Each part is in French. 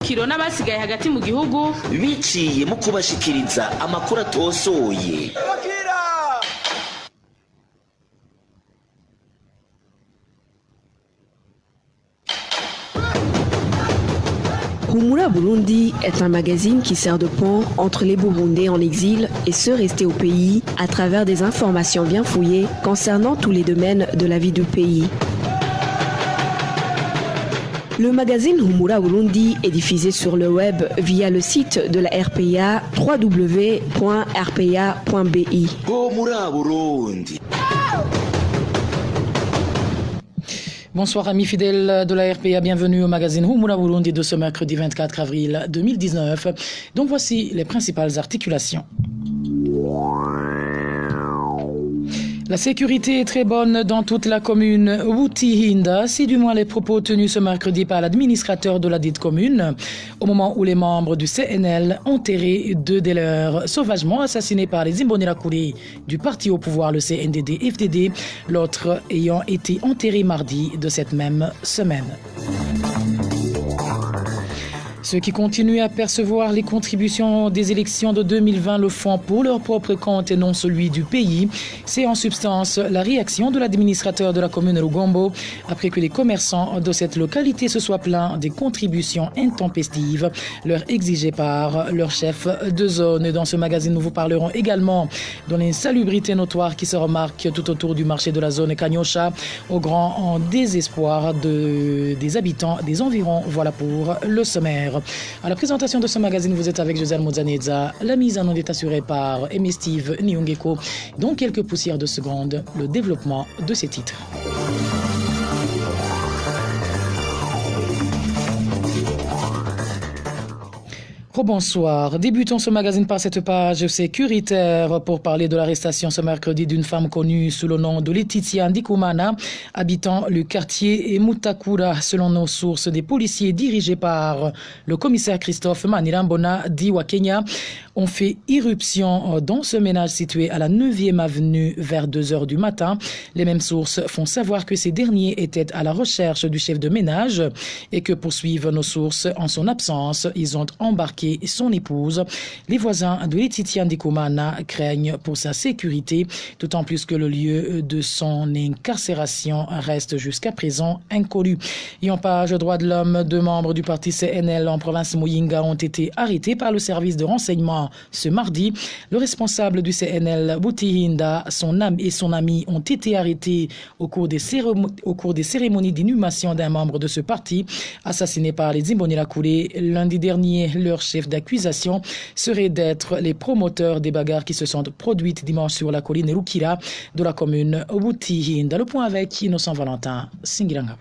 kiro n'abasigaye hagati mu gihugu biciye mu kubashikiriza amakuru atosoye. Humura Burundi est un magazine qui sert de pont entre les Burundais en exil et ceux restés au pays à travers des informations bien fouillées concernant tous les domaines de la vie du pays. Le magazine Humura Burundi est diffusé sur le web via le site de la RPA www.rpa.bi. Humura Burundi. Bonsoir amis fidèles de la RPA, bienvenue au magazine Humura Burundi de ce mercredi 24 avril 2019. Donc voici les principales articulations. La sécurité est très bonne dans toute la commune Butihinda, c'est du moins les propos tenus ce mercredi par l'administrateur de la dite commune, au moment où les membres du CNL enterré deux des leurs sauvagement assassinés par les Imbonerakure du parti au pouvoir, le CNDD-FDD, l'autre ayant été enterré mardi de cette même semaine. Ceux qui continuent à percevoir les contributions des élections de 2020 le font pour leur propre compte et non celui du pays. C'est en substance la réaction de l'administrateur de la commune Rugombo après que les commerçants de cette localité se soient plaints des contributions intempestives leur exigées par leur chef de zone. Dans ce magazine, nous vous parlerons également de l'insalubrité notoire qui se remarque tout autour du marché de la zone Kanyosha, au grand désespoir des habitants des environs. Voilà pour le sommaire. À la présentation de ce magazine, vous êtes avec José Mozaneza. La mise en onde est assurée par Steve Nyongeko. Dans quelques poussières de secondes, le développement de ces titres. Bonsoir. Débutons ce magazine par cette page sécuritaire pour parler de l'arrestation ce mercredi d'une femme connue sous le nom de Laetitia Ndikumana, habitant le quartier Mutakura. Selon nos sources, des policiers dirigés par le commissaire Christophe Manirambona d'Iwa Kenya ont fait irruption dans ce ménage situé à la 9e avenue vers 2 heures du matin. Les mêmes sources font savoir que ces derniers étaient à la recherche du chef de ménage et que, poursuivent nos sources, en son absence, ils ont embarqué son épouse. Les voisins de Laetitia Ndikumana craignent pour sa sécurité, d'autant plus que le lieu de son incarcération reste jusqu'à présent inconnu. Et en page droits de l'homme, 2 membres du parti CNL en province Muyinga ont été arrêtés par le service de renseignement ce mardi. Le responsable du CNL, Butihinda, son ami ont été arrêtés au cours des cérémonies d'inhumation d'un membre de ce parti, assassiné par les Imbonerakure lundi dernier. Leur chef d'accusation serait d'être les promoteurs des bagarres qui se sont produites dimanche sur la colline Rukira de la commune Butihinda. Le point avec Innocent Valentin Singirangabo.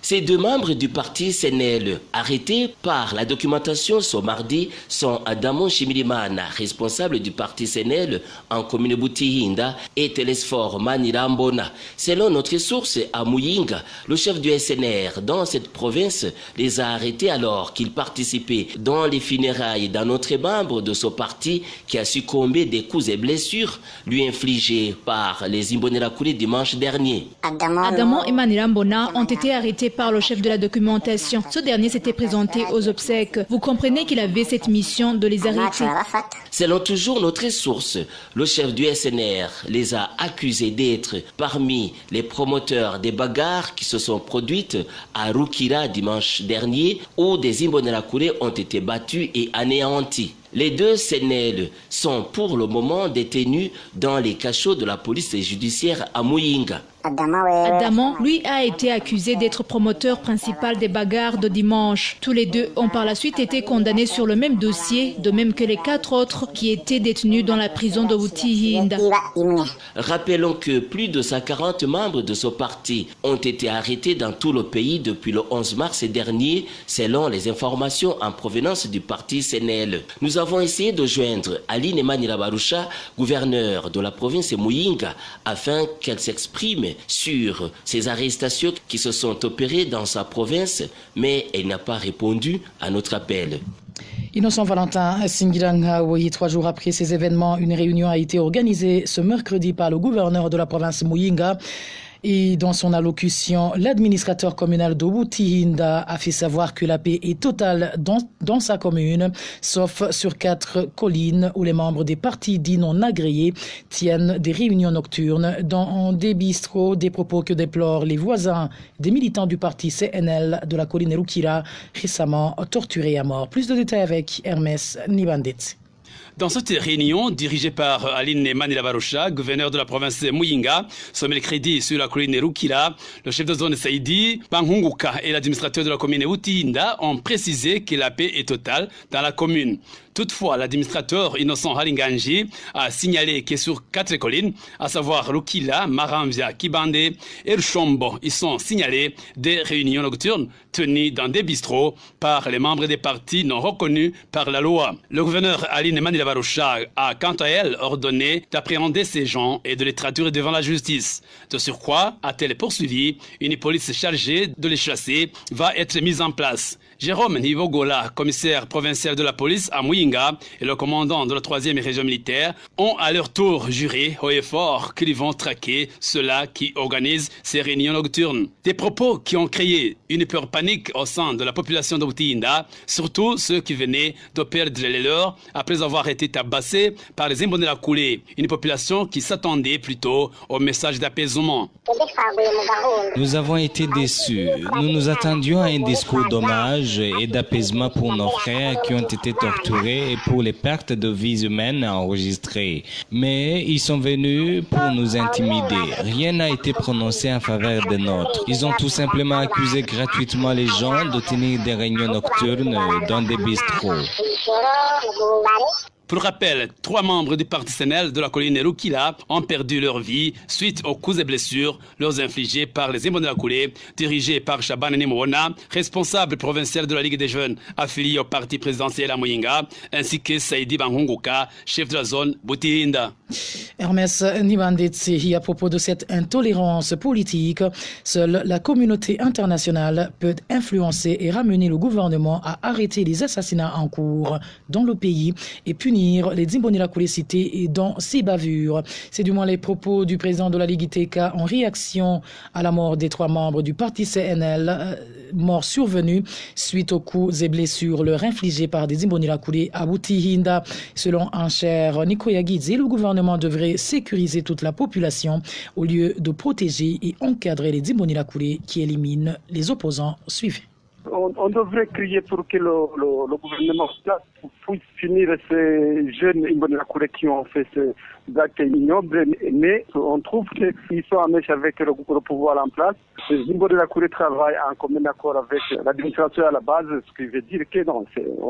Ces 2 membres du parti CNL arrêtés par la documentation ce mardi sont Adamon Shimirimana, responsable du parti CNL en commune Butihinda, et Telesfor Manirambona. Selon notre source à Muyinga, le chef du SNR dans cette province les a arrêtés alors qu'ils participaient dans les funérailles d'un autre membre de ce parti qui a succombé des coups et blessures lui infligés par les Imbonerakure dimanche dernier. Adamon et Manirambona ont été arrêtés par le chef de la documentation. Ce dernier s'était présenté aux obsèques. Vous comprenez qu'il avait cette mission de les arrêter. Selon toujours notre source, le chef du SNR les a accusés d'être parmi les promoteurs des bagarres qui se sont produites à Rukira dimanche dernier, où des Imbonerakure ont été battus et anéantis. Les 2 CNL sont pour le moment détenus dans les cachots de la police judiciaire à Muyinga. Adamon, lui, a été accusé d'être promoteur principal des bagarres de dimanche. Tous les 2 ont par la suite été condamnés sur le même dossier, de même que les 4 autres qui étaient détenus dans la prison de Butihinda. Rappelons que plus de 140 membres de ce parti ont été arrêtés dans tout le pays depuis le 11 mars dernier, selon les informations en provenance du parti CNL. Nous avons essayé de joindre Aline Manirabarusha, gouverneur de la province Muyinga, afin qu'elle s'exprime sur ces arrestations qui se sont opérées dans sa province, mais elle n'a pas répondu à notre appel. Innocent Valentin Singiranga, oui, 3 jours après ces événements, une réunion a été organisée ce mercredi par le gouverneur de la province Muyinga. Et dans son allocution, l'administrateur communal de Butihinda a fait savoir que la paix est totale dans sa commune, sauf sur 4 collines où les membres des partis dits non agréés tiennent des réunions nocturnes dans des bistrots, des propos que déplorent les voisins des militants du parti CNL de la colline Rukira, récemment torturés à mort. Plus de détails avec Hermès Nibandit. Dans cette réunion, dirigée par Aline Manilabarosha, gouverneur de la province de Muyinga, ce mercredi sur la colline Rukira, le chef de zone Saïdi Banghunguka et l'administrateur de la commune Butihinda ont précisé que la paix est totale dans la commune. Toutefois, l'administrateur Innocent Haringanji a signalé que sur 4 collines, à savoir Rukila, Maramvia, Kibande et Rshombo, ils sont signalés des réunions nocturnes tenues dans des bistrots par les membres des partis non reconnus par la loi. Le gouverneur Aline Manilabarosha a quant à elle ordonné d'appréhender ces gens et de les traduire devant la justice. De surcroît, a-t-elle poursuivi, une police chargée de les chasser va être mise en place. Jérôme Nivogola, commissaire provincial de la police à Muyinga et le commandant de la 3e région militaire ont à leur tour juré haut et fort qu'ils vont traquer ceux-là qui organisent ces réunions nocturnes. Des propos qui ont créé une peur panique au sein de la population de Butihinda, surtout ceux qui venaient de perdre les leurs après avoir été tabassés par les Imbonerakure, une population qui s'attendait plutôt au message d'apaisement. Nous avons été déçus. Nous nous attendions à un discours d'hommage et d'apaisement pour nos frères qui ont été torturés et pour les pertes de vies humaines enregistrées. Mais ils sont venus pour nous intimider. Rien n'a été prononcé en faveur des nôtres. Ils ont tout simplement accusé gratuitement les gens de tenir des réunions nocturnes dans des bistrots. Pour rappel, 3 membres du parti CNL de la colline Rukila ont perdu leur vie suite aux coups et blessures leur infligés par les Imbonerakure, dirigés par Shaban Nimouona, responsable provincial de la Ligue des jeunes affilié au parti présidentiel à Muyinga, ainsi que Saïdi Banghunguka, chef de la zone Butihinda. Hermès Nibandetsi, à propos de cette intolérance politique, seule la communauté internationale peut influencer et ramener le gouvernement à arrêter les assassinats en cours dans le pays et punir les Imbonerakure cités dans ces bavures. C'est du moins les propos du président de la Ligue ITK en réaction à la mort des 3 membres du parti CNL, morts survenus suite aux coups et blessures leur infligés par des Imbonerakure à Butihinda. Selon Ancher Nikoyagidze, le gouvernement devrait sécuriser toute la population au lieu de protéger et encadrer les Imbonerakure qui éliminent les opposants suivis. On devrait crier pour que le gouvernement puisse finir ces jeunes Imbonerakure qui ont fait ces actes ignobles, mais on trouve qu'ils sont en mèche avec le pouvoir en place. Les Imbonerakure travaillent en commun accord avec l'administration à la base, ce qui veut dire que non,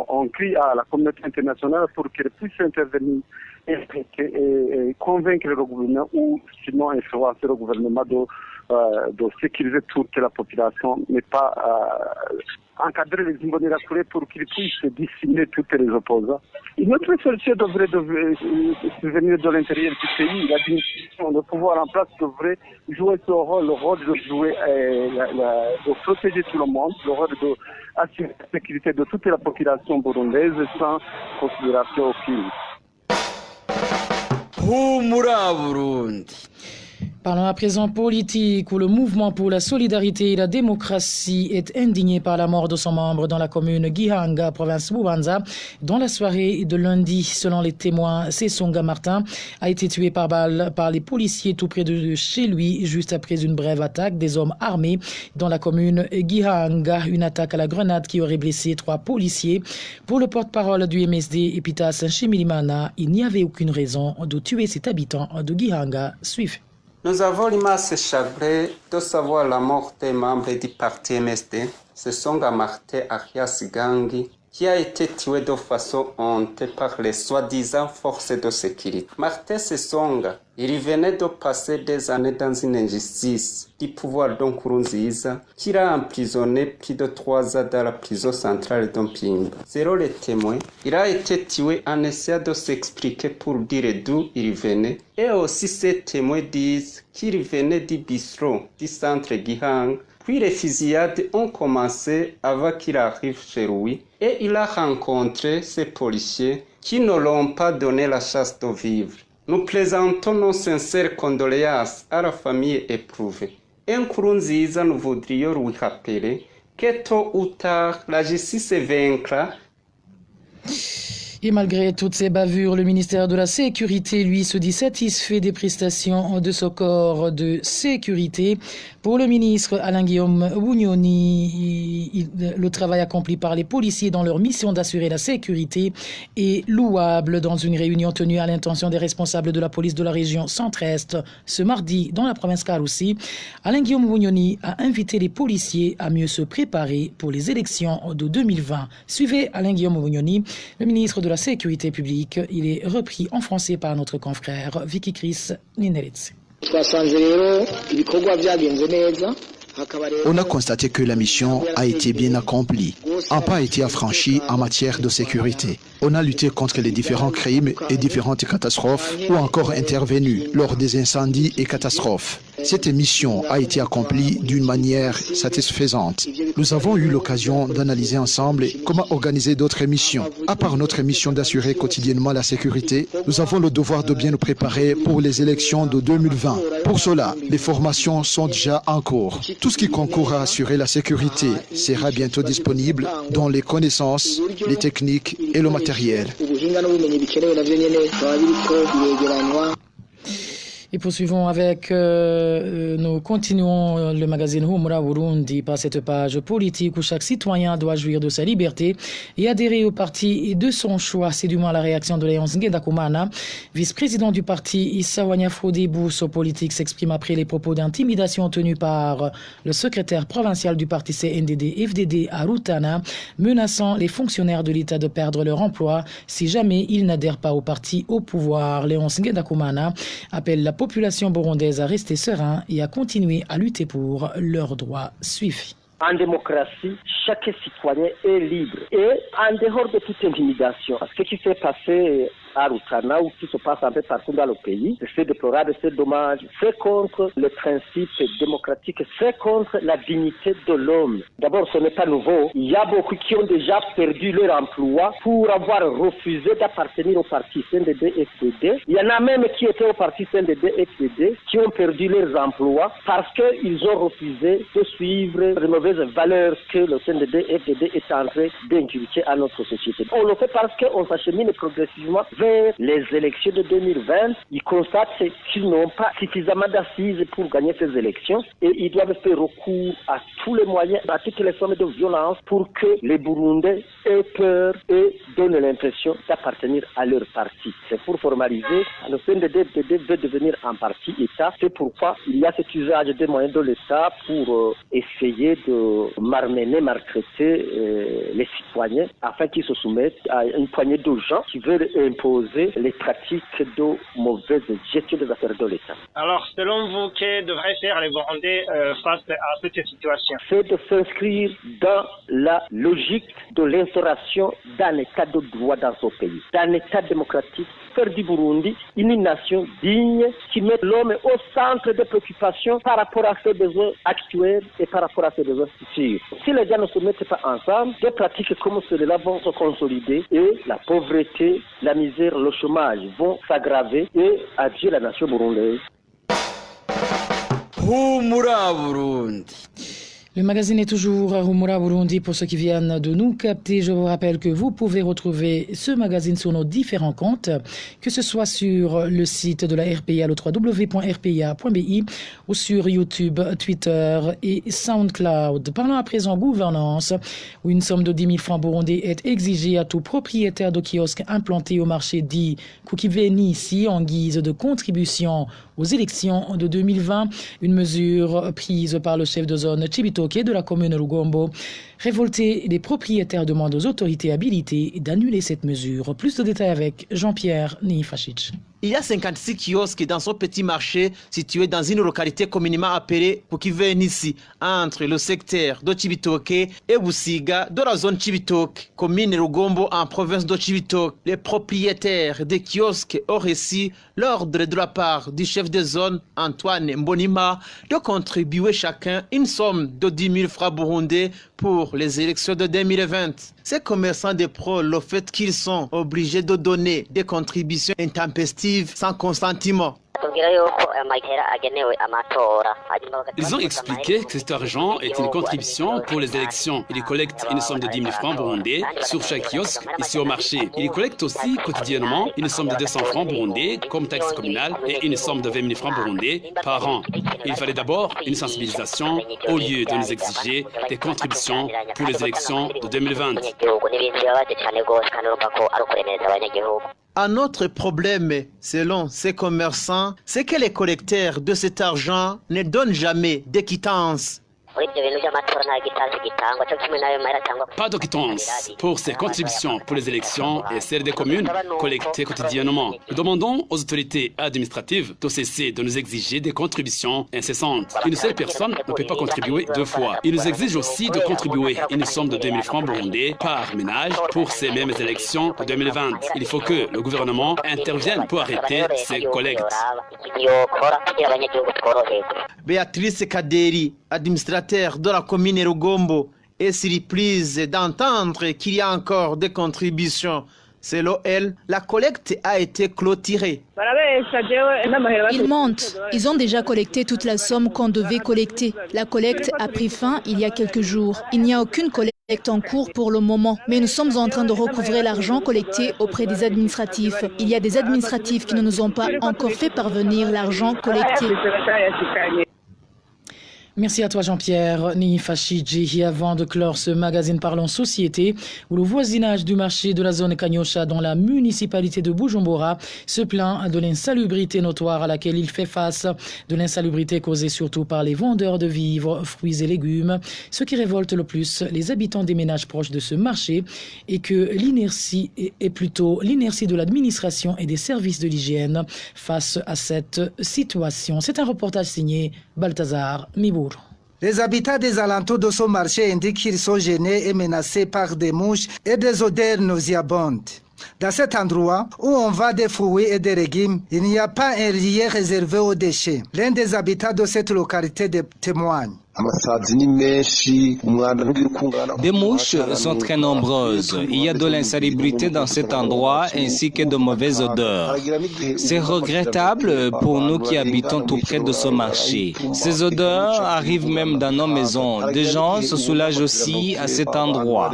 on crie à la communauté internationale pour qu'elle puisse intervenir et convaincre le gouvernement ou sinon influencer le gouvernement de sécuriser toute la population, mais pas encadrer les Imbonerakure pour qu'ils puissent discipliner tous les opposants. Une autre solution devrait venir de l'intérieur du pays. L'administration, le pouvoir en place devrait jouer son rôle, le rôle de jouer, de protéger tout le monde, le rôle d'assurer la sécurité de toute la population burundaise sans considération aucune. Humura Burundi. Parlons à présent politique, où le mouvement pour la solidarité et la démocratie est indigné par la mort de son membre dans la commune Gihanga, province Bubanza. Dans la soirée de lundi, selon les témoins, Sesonga Martin a été tué par balle par les policiers tout près de chez lui, juste après une brève attaque des hommes armés dans la commune Gihanga. Une attaque à la grenade qui aurait blessé 3 policiers. Pour le porte-parole du MSD, Epitas Nshimirimana, il n'y avait aucune raison de tuer cet habitant de Gihanga. Suivez. Nous avons l'immense chagrin de savoir la mort des membres du parti MSD, Sesonga Martin Arias Gangi, qui a été tué de façon honte par les soi-disant forces de sécurité. Martin Sesonga, il venait de passer des années dans une injustice du pouvoir d'Nkurunziza, qui l'a emprisonné plus de 3 ans dans la prison centrale d'Mpimba. Selon les témoins, il a été tué en essayant de s'expliquer pour dire d'où il venait. Et aussi ces témoins disent qu'il venait du bistrot du centre Gihanga. Puis les fusillades ont commencé avant qu'il arrive chez lui et il a rencontré ces policiers qui ne l'ont pas donné la chance de vivre. Nous présentons nos sincères condoléances à la famille éprouvée Nkurunziza, nous voudrions lui rappeler que tôt ou tard, la justice vaincra. Et malgré toutes ces bavures, le ministère de la Sécurité, lui, se dit satisfait des prestations de ce corps de sécurité. Pour le ministre Alain-Guillaume Bunyoni, le travail accompli par les policiers dans leur mission d'assurer la sécurité est louable. Dans une réunion tenue à l'intention des responsables de la police de la région centre-est ce mardi dans la province Karoussi, Alain-Guillaume Bunyoni a invité les policiers à mieux se préparer pour les élections de 2020. Suivez Alain-Guillaume Bunyoni, le ministre de la Sécurité publique. Il est repris en français par notre confrère Vicky Chris Nineritse. On a constaté que la mission a été bien accomplie. Un pas a été affranchi en matière de sécurité. On a lutté contre les différents crimes et différentes catastrophes ou encore intervenu lors des incendies et catastrophes. Cette mission a été accomplie d'une manière satisfaisante. Nous avons eu l'occasion d'analyser ensemble comment organiser d'autres missions. À part notre mission d'assurer quotidiennement la sécurité, nous avons le devoir de bien nous préparer pour les élections de 2020. Pour cela, les formations sont déjà en cours. Tout ce qui concourt à assurer la sécurité sera bientôt disponible, dont les connaissances, les techniques et le matériel. Et poursuivons avec, nous continuons le magazine Humura Burundi par cette page politique où chaque citoyen doit jouir de sa liberté et adhérer au parti et de son choix. C'est du moins la réaction de Léonce Ngendakumana, vice-président du parti Issa Wanyafrode Bousso Politique, s'exprime après les propos d'intimidation tenus par le secrétaire provincial du parti CNDD-FDD à Rutana, menaçant les fonctionnaires de l'État de perdre leur emploi si jamais ils n'adhèrent pas au parti au pouvoir. Léonce Ngendakumana appelle la population burundaise à rester serein et à continuer à lutter pour leurs droits suivis. En démocratie, chaque citoyen est libre et en dehors de toute intimidation. Ce qui s'est passé à Rutana ou qui se passe un peu partout dans le pays, c'est déplorable, c'est dommage, c'est contre le principe démocratique, c'est contre la dignité de l'homme. D'abord, ce n'est pas nouveau. Il y a beaucoup qui ont déjà perdu leur emploi pour avoir refusé d'appartenir au parti CNDD-FDD. Il y en a même qui étaient au parti CNDD-FDD qui ont perdu leurs emplois parce qu'ils ont refusé de suivre les mauvaises valeurs que le CNDD-FDD est en train d'inculquer à notre société. On le fait parce qu'on s'achemine progressivement vers les élections de 2020. Ils constatent qu'ils n'ont pas suffisamment d'assises pour gagner ces élections et ils doivent faire recours à tous les moyens, à toutes les formes de violence pour que les Burundais aient peur et donnent l'impression d'appartenir à leur parti. C'est pour formaliser. Le CNDD-FDD veut devenir un parti État. C'est pourquoi il y a cet usage des moyens de l'État pour essayer de maltraiter les citoyens afin qu'ils se soumettent à une poignée de gens qui veulent imposer les pratiques de mauvaise gestion des affaires de l'État. Alors, selon vous, que devraient faire les Burundais face à cette situation? C'est de s'inscrire dans la logique de l'instauration d'un État de droit dans ce pays, d'un État démocratique, faire du Burundi une nation digne qui met l'homme au centre des préoccupations par rapport à ses besoins actuels et par rapport à ses besoins futurs. Si les gens ne se mettent pas ensemble, des pratiques comme celles-là vont se consolider et la pauvreté, la misère, le chômage vont s'aggraver et adieu la nation burundaise. Humura Burundi. Le magazine est toujours à Humura Burundi pour ceux qui viennent de nous capter. Je vous rappelle que vous pouvez retrouver ce magazine sur nos différents comptes, que ce soit sur le site de la RPA, le www.rpa.bi, ou sur YouTube, Twitter et SoundCloud. Parlons à présent gouvernance, où une somme de 10 000 francs burundais est exigée à tout propriétaire de kiosque implanté au marché dit Kukiveni ici en guise de contribution aux élections de 2020. Une mesure prise par le chef de zone Chibitoke de la commune Rugombo. Révoltés, les propriétaires demandent aux autorités habilitées d'annuler cette mesure. Plus de détails avec Jean-Pierre Nifachic. Il y a 56 kiosques dans ce petit marché situé dans une localité communément appelée Kukivenissi, entre le secteur de Chibitoke et Busiga de la zone Chibitoke, commune Rugombo en province de Chibitoke. Les propriétaires des kiosques ont reçu l'ordre de la part du chef de zone Antoine Mbonima de contribuer chacun une somme de 10 000 francs burundais pour les élections de 2020. Ces commerçants déplorent le fait qu'ils sont obligés de donner des contributions intempestives sans consentement. Ils ont expliqué que cet argent est une contribution pour les élections. Ils collectent une somme de 10 000 francs burundais sur chaque kiosque ici au marché. Ils collectent aussi quotidiennement une somme de 200 francs burundais comme taxe communale et une somme de 20 000 francs burundais par an. Il fallait d'abord une sensibilisation au lieu de nous exiger des contributions pour les élections de 2020. Un autre problème, selon ces commerçants, c'est que les collecteurs de cet argent ne donnent jamais de quittance. Pas de quittance pour ces contributions pour les élections et celles des communes collectées quotidiennement. Nous demandons aux autorités administratives de cesser de nous exiger des contributions incessantes. Une seule personne ne peut pas contribuer deux fois. Ils nous exigent aussi de contribuer une somme de 2 000 francs burundais par ménage pour ces mêmes élections de 2020. Il faut que le gouvernement intervienne pour arrêter ces collectes. Béatrice Kaderi, administrateur de la commune Rugombo, est surprise d'entendre qu'il y a encore des contributions. Selon elle, la collecte a été clôturée. Ils mentent. Ils ont déjà collecté toute la somme qu'on devait collecter. La collecte a pris fin il y a quelques jours. Il n'y a aucune collecte en cours pour le moment, mais nous sommes en train de recouvrer l'argent collecté auprès des administratifs. Il y a des administratifs qui ne nous ont pas encore fait parvenir l'argent collecté. Merci à toi Jean-Pierre Nifashidji. Avant de clore ce magazine Parlons Société, où le voisinage du marché de la zone Kanyosha dans la municipalité de Bujumbura se plaint de l'insalubrité notoire à laquelle il fait face, de l'insalubrité causée surtout par les vendeurs de vivres, fruits et légumes. Ce qui révolte le plus les habitants des ménages proches de ce marché est que l'inertie est plutôt l'inertie de l'administration et des services de l'hygiène face à cette situation. C'est un reportage signé Balthazar Mibour. Les habitants des alentours de ce marché indiquent qu'ils sont gênés et menacés par des mouches et des odeurs nauséabondes. Dans cet endroit où on vend des fruits et des légumes, il n'y a pas un lieu réservé aux déchets. L'un des habitants de cette localité témoigne. Des mouches sont très nombreuses. Il y a de l'insalubrité dans cet endroit ainsi que de mauvaises odeurs. C'est regrettable pour nous qui habitons tout près de ce marché. Ces odeurs arrivent même dans nos maisons. Des gens se soulagent aussi à cet endroit.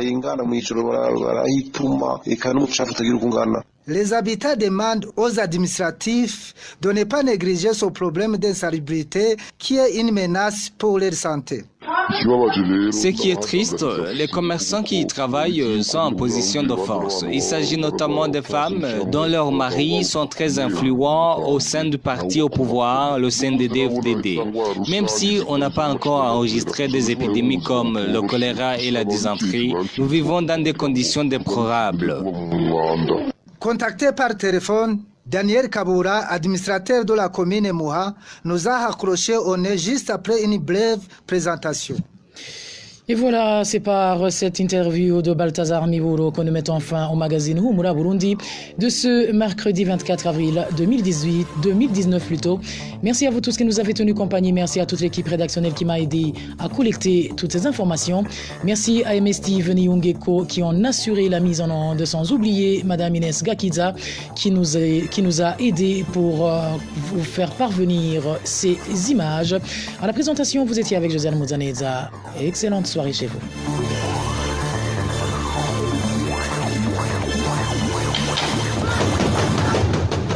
Les habitants demandent aux administratifs de ne pas négliger ce problème d'insalubrité qui est une menace pour leur santé. Ce qui est triste, les commerçants qui y travaillent sont en position de force. Il s'agit notamment des femmes dont leurs maris sont très influents au sein du parti au pouvoir, le CNDD-FDD. Même si on n'a pas encore enregistré des épidémies comme le choléra et la dysenterie, nous vivons dans des conditions déplorables. Contacté par téléphone, Daniel Kaboura, administrateur de la commune Mouha, nous a accroché au nez juste après une brève présentation. Et voilà, c'est par cette interview de Balthazar Miburo que nous mettons fin au magazine Humura Burundi de ce mercredi 24 avril 2019 plutôt. Merci à vous tous qui nous avez tenu compagnie. Merci à toute l'équipe rédactionnelle qui m'a aidé à collecter toutes ces informations. Merci à MS Steve Niungeko qui ont assuré la mise en onde, sans oublier Madame Inès Gakiza qui nous a aidé pour vous faire parvenir ces images. À la présentation, vous étiez avec Josiane Mouzaneza. Excellente soirée chez vous.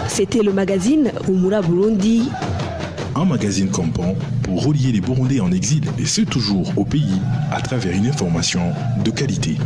C'était le magazine Humura Burundi. Un magazine campant pour relier les Burundais en exil et ceux toujours au pays à travers une information de qualité.